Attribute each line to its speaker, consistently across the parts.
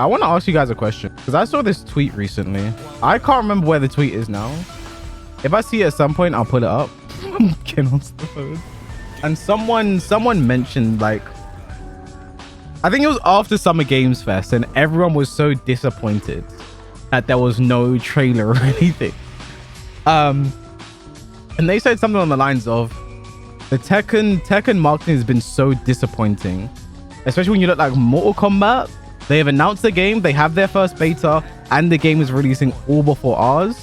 Speaker 1: I want to ask you guys a question because I saw this tweet recently. I can't remember where the tweet is now. If I see it at some point, I'll pull it up. I'm getting on the phone. And someone mentioned, like, I think it was after Summer Games Fest, and everyone was so disappointed that there was no trailer or anything. And they said something on the lines of the Tekken marketing has been so disappointing, especially when you look like Mortal Kombat. They have announced the game, they have their first beta, and the game is releasing all before ours.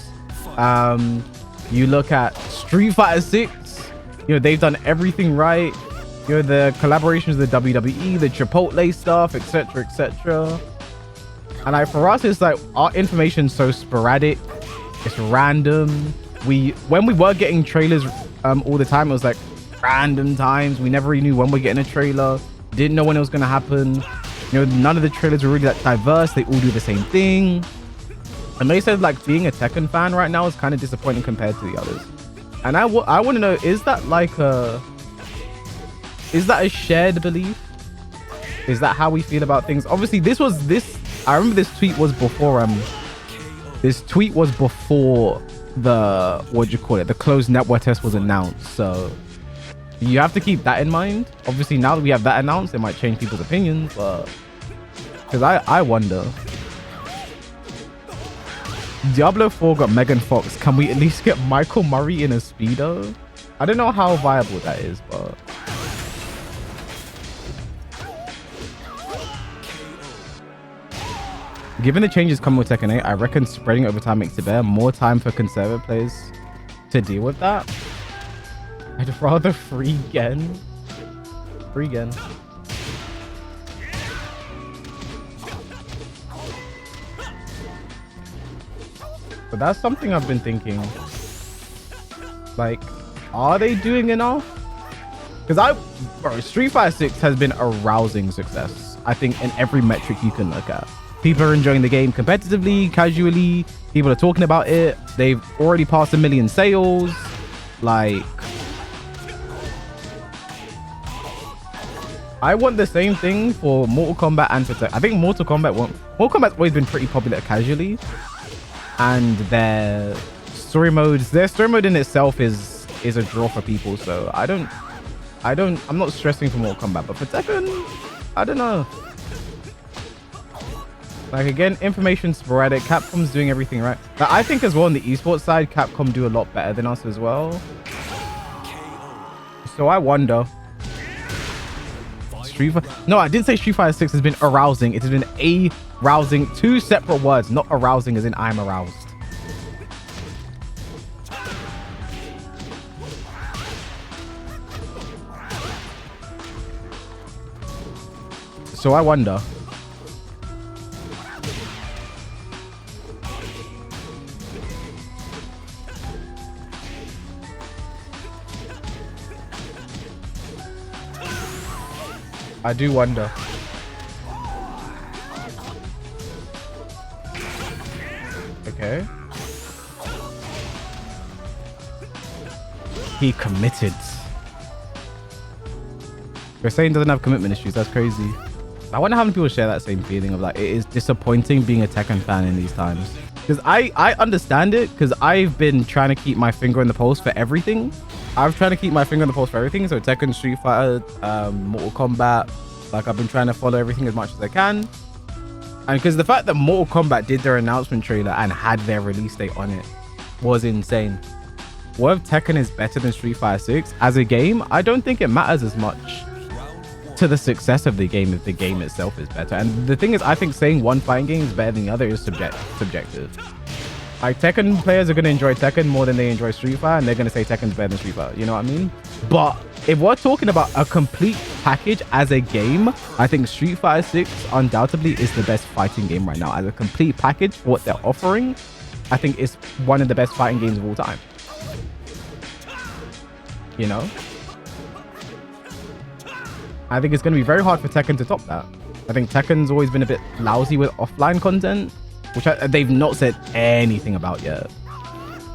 Speaker 1: You look at Street Fighter 6, you know, they've done everything right. You know, the collaborations with the WWE, the Chipotle stuff, etc., etc. And like for us, it's like our information's so sporadic, it's random. When we were getting trailers all the time, it was like random times. We never really knew when we're getting a trailer, didn't know when it was going to happen. You know, none of the trailers were really that diverse. They all do the same thing. And they said like being a Tekken fan right now is kind of disappointing compared to the others. And I want to know, is that a shared belief? Is that how we feel about things? Obviously, I remember this tweet was before the, what do you call it? The closed network test was announced. So you have to keep that in mind. Obviously, now that we have that announced, it might change people's opinions, but because I wonder. Diablo 4 got Megan Fox. Can we at least get Michael Murray in a Speedo? I don't know how viable that is, but given the changes coming with Tekken 8, I reckon spreading it over time makes it better. More time for conservative players to deal with that. I'd rather free Gen. Free Gen. But that's something I've been thinking. Like, are they doing enough? Because Street Fighter 6 has been a rousing success, I think, in every metric you can look at. People are enjoying the game competitively, casually. People are talking about it. They've already passed 1 million sales. Like, I want the same thing for Mortal Kombat and for Tekken. I think Mortal Kombat's always been pretty popular casually. And their story mode in itself is a draw for people. So I'm not stressing for Mortal Kombat, but for Tekken, I don't know. Like, again, information sporadic. Capcom's doing everything right. But I think as well on the esports side, Capcom do a lot better than us as well. So I wonder. No, I didn't say Street Fighter 6 has been arousing. It has been arousing. Two separate words, not arousing as in I'm aroused. So I wonder. I do wonder. Okay. He committed. You're saying doesn't have commitment issues. That's crazy. I wonder how many people share that same feeling of like, it is disappointing being a Tekken fan in these times. Because I understand it, because I've been trying to keep my finger on the pulse for everything. I've tried to keep my finger on the pulse for everything. So Tekken, Street Fighter, Mortal Kombat. Like, I've been trying to follow everything as much as I can. And because the fact that Mortal Kombat did their announcement trailer and had their release date on it was insane. What if Tekken is better than Street Fighter 6 as a game? I don't think it matters as much to the success of the game if the game itself is better. And the thing is, I think saying one fighting game is better than the other is subjective. Like, Tekken players are going to enjoy Tekken more than they enjoy Street Fighter, and they're going to say Tekken's better than Street Fighter. You know what I mean? But if we're talking about a complete package as a game, I think Street Fighter 6 undoubtedly is the best fighting game right now. As a complete package for what they're offering, I think it's one of the best fighting games of all time. You know? I think it's going to be very hard for Tekken to top that. I think Tekken's always been a bit lousy with offline content, which they've not said anything about yet.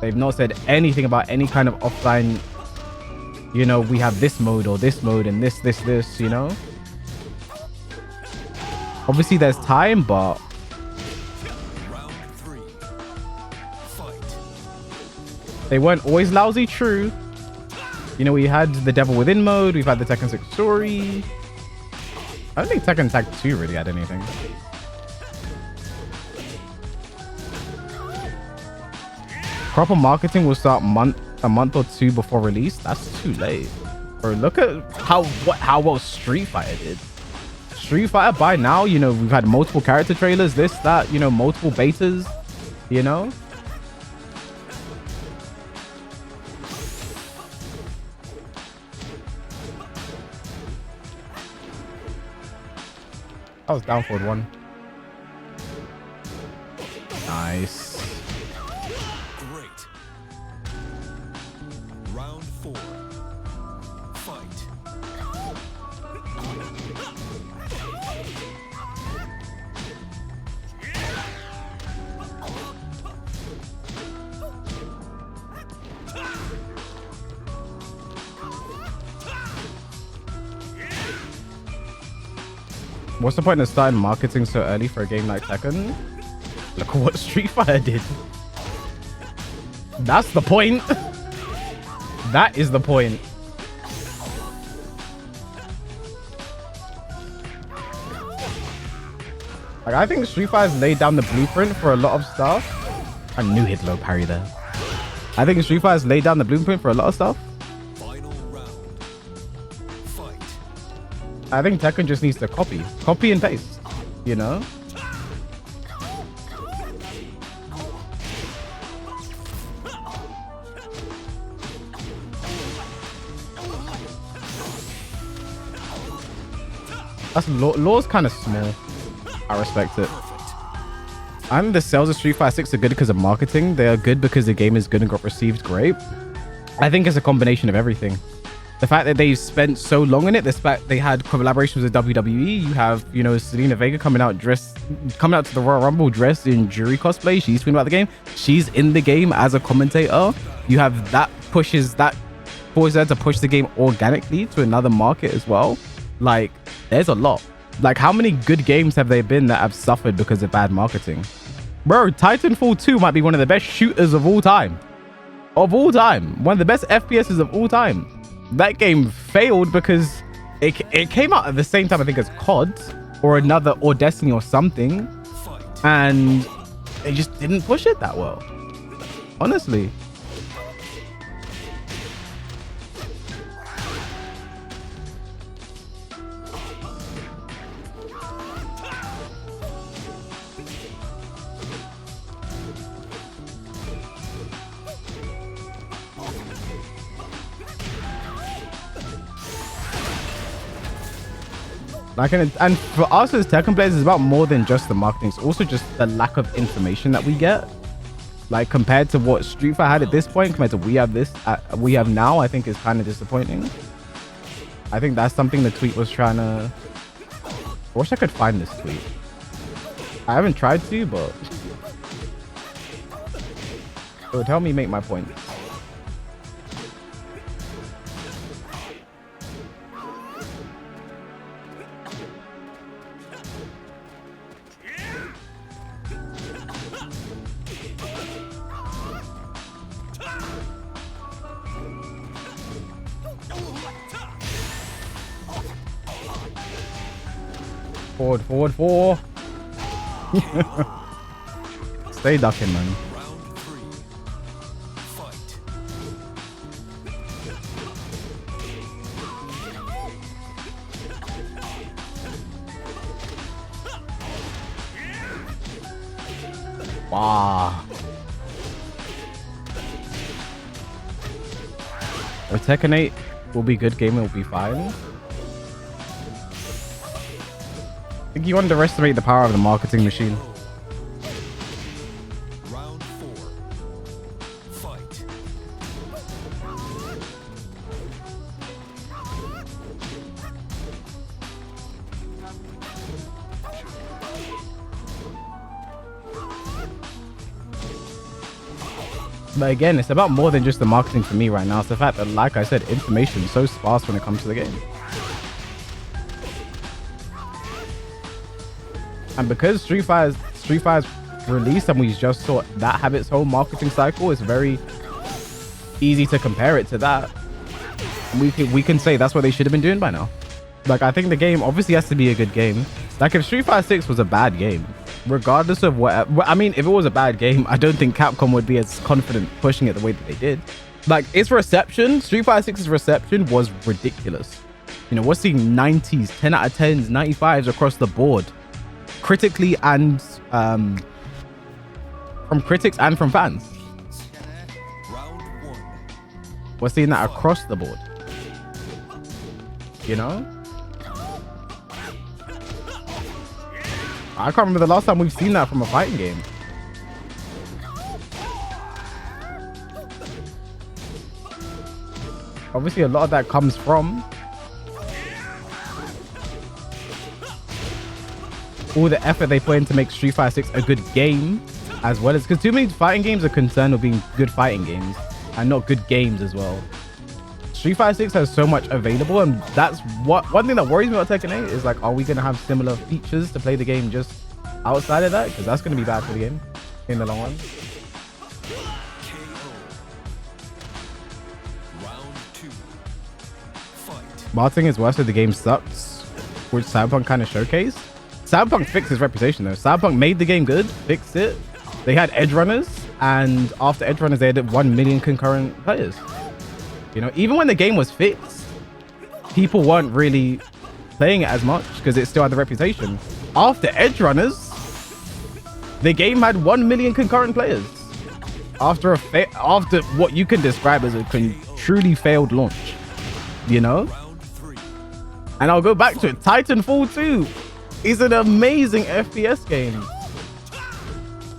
Speaker 1: They've not said anything about any kind of offline, you know, we have this mode or this mode and this, you know? Obviously there's time, but They weren't always lousy, true. You know, we had the Devil Within mode. We've had the Tekken 6 story. I don't think Tekken Tag 2 really had anything. Proper marketing will start a month or two before release. That's too late. Bro, look at how well Street Fighter did. Street Fighter by now, you know, we've had multiple character trailers, this, that, you know, multiple betas, you know. That was down forward 1. Nice.
Speaker 2: Great. Round 4. Fight.
Speaker 1: What's the point of starting marketing so early for a game like Tekken? Look at what Street Fighter did. That's the point. That is the point. Like, I think Street Fighter's laid down the blueprint for a lot of stuff. I knew he'd low parry there. I think Street Fighter's laid down the blueprint for a lot of stuff.
Speaker 2: Final round. Fight.
Speaker 1: I think Tekken just needs to copy and paste, you know? That's law's kind of small. I respect it. And the sales of Street Fighter 6 are good because of marketing. They are good because the game is good and got received great. I think it's a combination of everything. The fact that they spent so long in it, the fact they had collaborations with WWE. You have, you know, Selena Vega coming out to the Royal Rumble dressed in Jury cosplay. She's tweeting about the game. She's in the game as a commentator. You have that forces her to push the game organically to another market as well. Like, there's a lot. Like, how many good games have there been that have suffered because of bad marketing? Bro, Titanfall 2 might be one of the best shooters of all time. Of all time. One of the best FPSs of all time. That game failed because it came out at the same time, I think, as COD or Destiny or something. And they just didn't push it that well. Honestly. Like, and for us as Tekken players, it's about more than just the marketing. It's also just the lack of information that we get. Like, compared to what Street Fighter had at this point, compared to we have now, I think is kind of disappointing. I think that's something the tweet was trying to... I wish I could find this tweet. I haven't tried to, but it would help me make my point. Forward 4. Stay ducking, man.
Speaker 2: Round 3. Fight.
Speaker 1: Wow. Or Tekken 8 will be good game, it will be fine. I think you underestimate the power of the marketing machine.
Speaker 2: Round 4. Fight.
Speaker 1: But again, it's about more than just the marketing for me right now. It's the fact that, like I said, information is so sparse when it comes to the game. And because Street Fighter's released and we just saw that have its whole marketing cycle, it's very easy to compare it to that. We can say that's what they should have been doing by now. Like, I think the game obviously has to be a good game. Like, if Street Fighter 6 was a bad game, regardless of what, I mean, if it was a bad game, I don't think Capcom would be as confident pushing it the way that they did. Like, its reception, Street Fighter 6's reception was ridiculous. You know, we're seeing 90s, 10 out of 10s, 95s across the board, critically and from critics and from fans.
Speaker 2: Round one.
Speaker 1: We're seeing that across the board. You know? I can't remember the last time we've seen that from a fighting game. Obviously, a lot of that comes from all the effort they put in to make Street Fighter 6 a good game, as well as, because too many fighting games are concerned with being good fighting games and not good games as well. Street Fighter 6 has so much available, and that's one thing that worries me about Tekken 8 is, like, are we going to have similar features to play the game just outside of that? Because that's going to be bad for the game in the long run.
Speaker 2: Round two. Fight.
Speaker 1: Marketing is worse if the game sucks, which Cyberpunk kind of showcased. Cyberpunk fixed his reputation though. Cyberpunk made the game good, fixed it. They had edge runners, and after edge runners, they had 1 million concurrent players. You know, even when the game was fixed, people weren't really playing it as much because it still had the reputation. After edge runners, the game had 1 million concurrent players. After after what you can describe as a truly failed launch, you know.
Speaker 2: Round three.
Speaker 1: And I'll go back to it. Titanfall 2 is an amazing FPS game.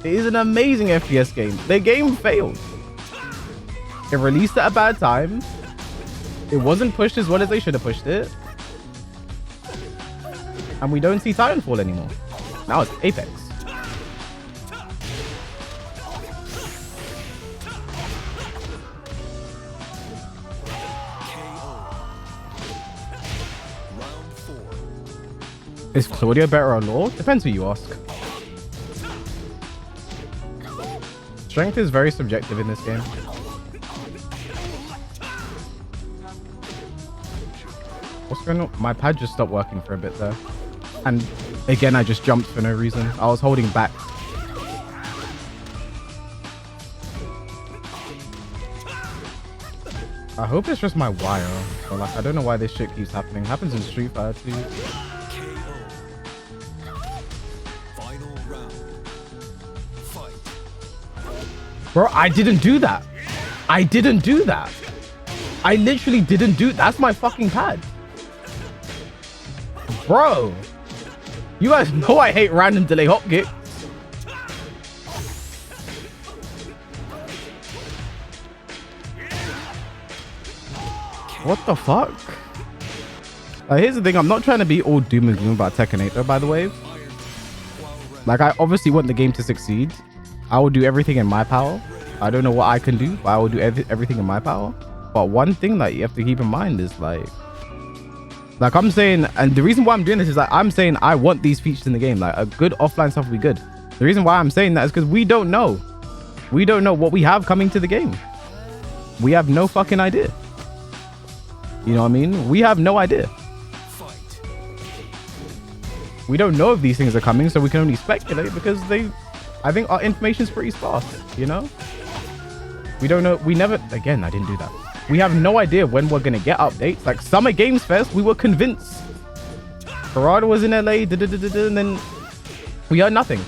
Speaker 1: It is an amazing FPS game. The game failed. It released at a bad time. It wasn't pushed as well as they should have pushed it. And we don't see Titanfall anymore. Now it's Apex.
Speaker 2: Round four.
Speaker 1: Is Claudio better on lore? Depends who you ask. Strength is very subjective in this game. What's going on? My pad just stopped working for a bit there. And again, I just jumped for no reason. I was holding back. I hope it's just my wire. But like, I don't know why this shit keeps happening. It happens in Street Fighter too.
Speaker 2: Final round. Fight.
Speaker 1: Bro, I didn't do that. I didn't do that. I literally didn't do. That's my fucking pad. Bro, you guys know I hate random delay hop kick. What the fuck? Here's the thing. I'm not trying to be all doom and gloom about Tekken 8 though, by the way. Like, I obviously want the game to succeed. I will do everything in my power. I don't know what I can do, but I will do everything in my power. But one thing that you have to keep in mind is like I'm saying, and the reason why I'm doing this is like, I'm saying I want these features in the game. Like, a good offline stuff will be good. The reason why I'm saying that is because we don't know. We don't know what we have coming to the game. We have no fucking idea. You know what I mean? We have no idea.
Speaker 2: Fight.
Speaker 1: We don't know if these things are coming, so we can only speculate because I think our information is pretty sparse, you know? We don't know. We never, again, I didn't do that. We have no idea when we're going to get updates. Like Summer Games Fest, we were convinced. Parada was in LA, and then we heard nothing.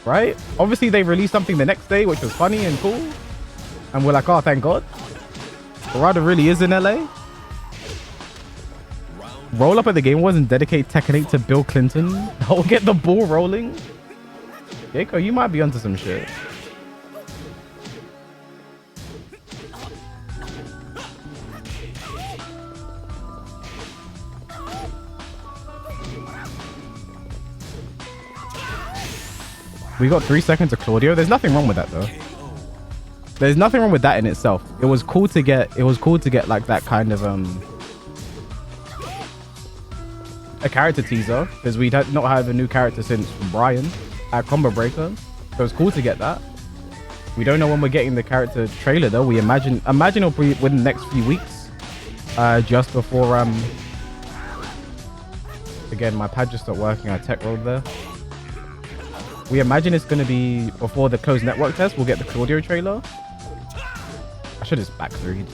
Speaker 1: Right? Obviously, they released something the next day, which was funny and cool. And we're like, oh, thank God. Parada really is in LA. Roll up at the Game Awards and dedicate Tekken 8 to Bill Clinton. I'll get the ball rolling. Keiko, you might be onto some shit. We got 3 seconds of Claudio. There's nothing wrong with that though. There's nothing wrong with that in itself. It was cool to get like that kind of a character teaser, because we'd not had a new character since Brian at Combo Breaker. So it was cool to get that. We don't know when we're getting the character trailer though. We imagine it'll be within the next few weeks. Just before again, my pad just stopped working. I tech rolled there. We imagine it's gonna be before the closed network test. We'll get the Claudio trailer. I should just back through.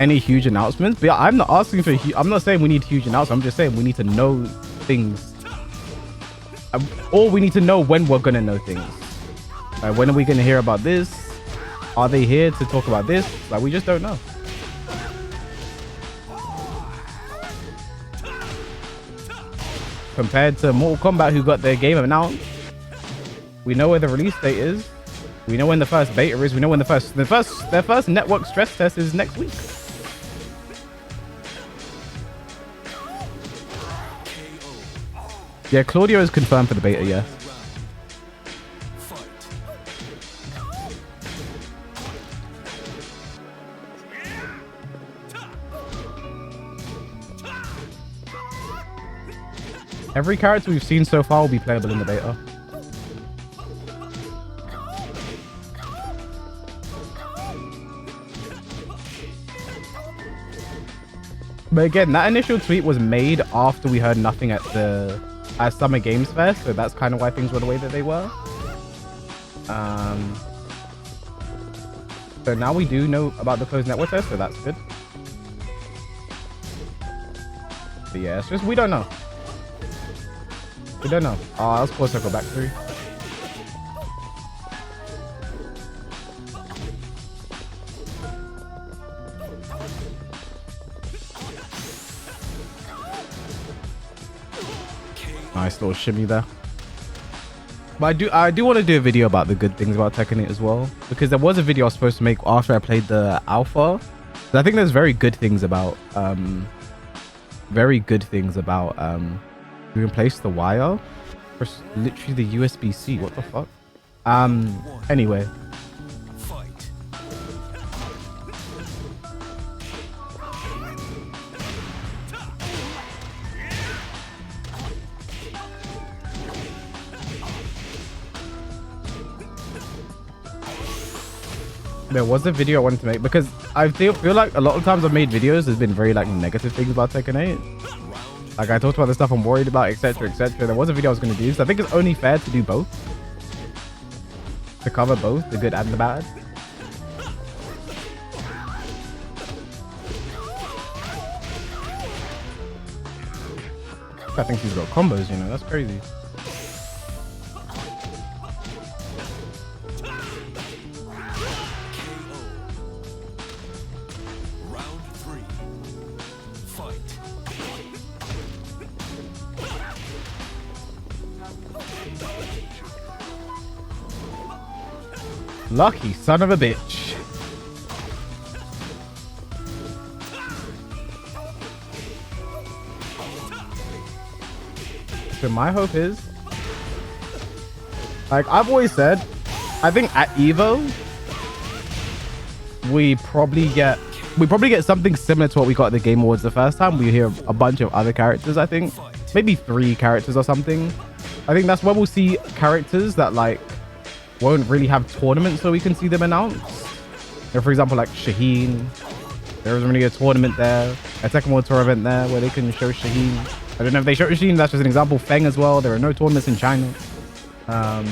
Speaker 1: Any huge announcements? But yeah, I'm not asking for. I'm not saying we need huge announcements. I'm just saying we need to know things, or we need to know when we're gonna know things. Like, when are we gonna hear about this? Are they here to talk about this? Like, we just don't know. Compared to Mortal Kombat, who got their game announced, we know where the release date is. We know when the first beta is. We know when their first network stress test is next week. Yeah, Claudio is confirmed for the beta, yes. Every character we've seen so far will be playable in the beta. But again, that initial tweet was made after we heard nothing at the Summer Games Fest, so that's kind of why things were the way that they were. So now we do know about the closed network test, so that's good. But yeah, it's just we don't know. We don't know. I'll suppose I'll go back through. Nice little shimmy there. But I do want to do a video about the good things about Tekken 8 as well, because there was a video I was supposed to make after I played the alpha. So I think there's very good things about you can place the wire for literally the USB-C. What the fuck? Anyway. There was a video I wanted to make because I feel like a lot of times I've made videos, there's been very like negative things about Tekken 8. Like I talked about the stuff I'm worried about, etc, etc. There was a video I was going to do, so I think it's only fair to do both. To cover both, the good and the bad. I think he's got combos, you know, that's crazy. Lucky son of a bitch. So my hope is, like I've always said, I think at Evo we probably get something similar to what we got at the Game Awards the first time. We hear a bunch of other characters, I think maybe 3 characters or something. I think that's where we'll see characters that like won't really have tournaments so we can see them announced. You know, for example, like Shaheen, there isn't really a tournament there. A Tekken World Tour event there where they can show Shaheen. I don't know if they show Shaheen, that's just an example. Feng as well, there are no tournaments in China. I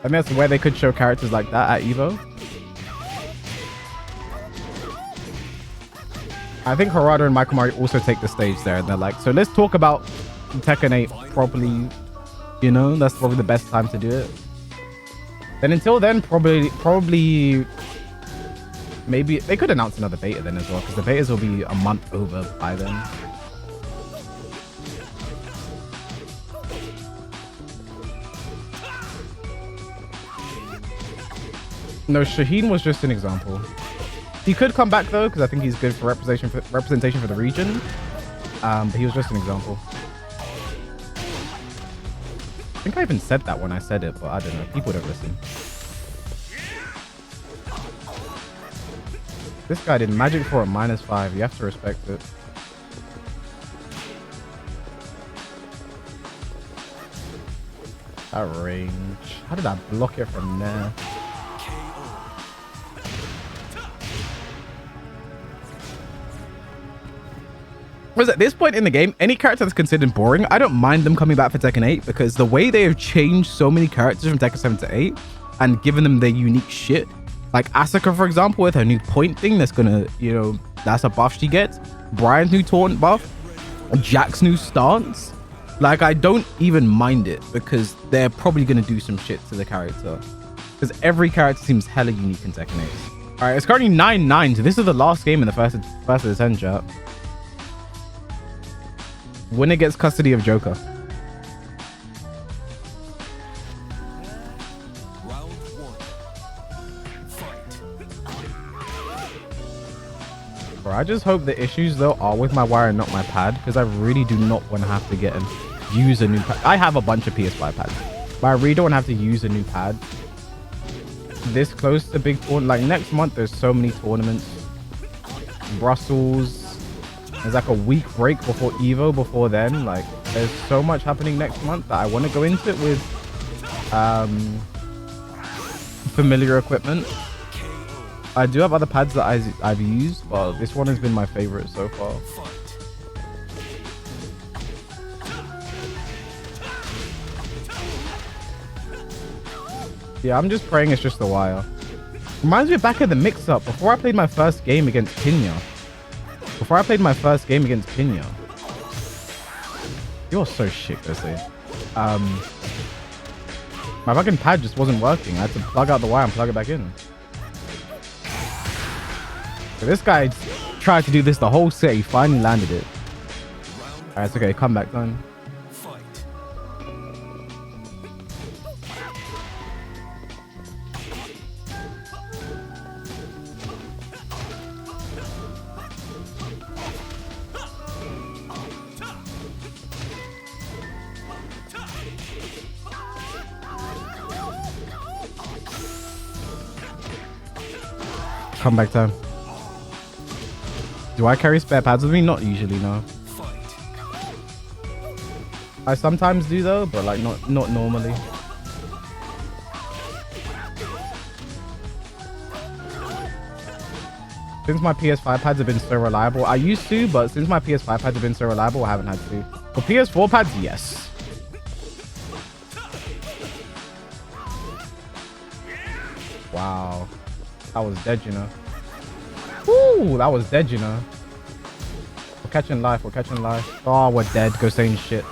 Speaker 1: think that's where they could show characters like that at Evo. I think Harada and Michael Mari also take the stage there and they're like, so let's talk about Tekken 8 properly. You know, that's probably the best time to do it. Then until then, probably maybe they could announce another beta then as well, because the betas will be a month over by then. No, Shaheen was just an example. He could come back though, because I think he's good for representation for the region. But he was just an example. I think I even said that when I said it, but I don't know. People don't listen. This guy did magic for a -5. You have to respect it. That range. How did I block it from there? Because at this point in the game, any character that's considered boring, I don't mind them coming back for Tekken 8 because the way they have changed so many characters from Tekken 7 to 8 and given them their unique shit, like Asuka, for example, with her new point thing that's gonna, you know, that's a buff she gets. Brian's new taunt buff, Jack's new stance. Like, I don't even mind it because they're probably gonna do some shit to the character. Because every character seems hella unique in Tekken 8. All right, it's currently 9-9, so this is the last game in the first of the 10, chat. Winner gets custody of Joker.
Speaker 2: Round 1. Fight.
Speaker 1: Bro, I just hope the issues though are with my wire and not my pad, because I really do not want to have to get and use a new pad. I have a bunch of PS5 pads, but I really don't want to have to use a new pad this close to big tournament. Like next month, there's so many tournaments. Brussels. There's like a week break before Evo. Before then, like there's so much happening next month that I want to go into it with familiar equipment. I do have other pads that I've used, but this one has been my favorite so far. Yeah, I'm just praying it's just the wire. Reminds me of back at the mix-up before I played my first game against Pinya. You're so shit, Jose. My fucking pad just wasn't working. I had to plug out the wire and plug it back in. So this guy tried to do this the whole set. He finally landed it. Alright, it's okay. Comeback time. Comeback time. Do I carry spare pads with me? Not usually, no. I sometimes do though, but like not normally. Since my PS5 pads have been so reliable, I used to, but since my PS5 pads have been so reliable, I haven't had to. For PS4 pads, yes. Wow. That was dead, you know. Woo, that was dead, you know. We're catching life. Oh, we're dead. Go saying shit.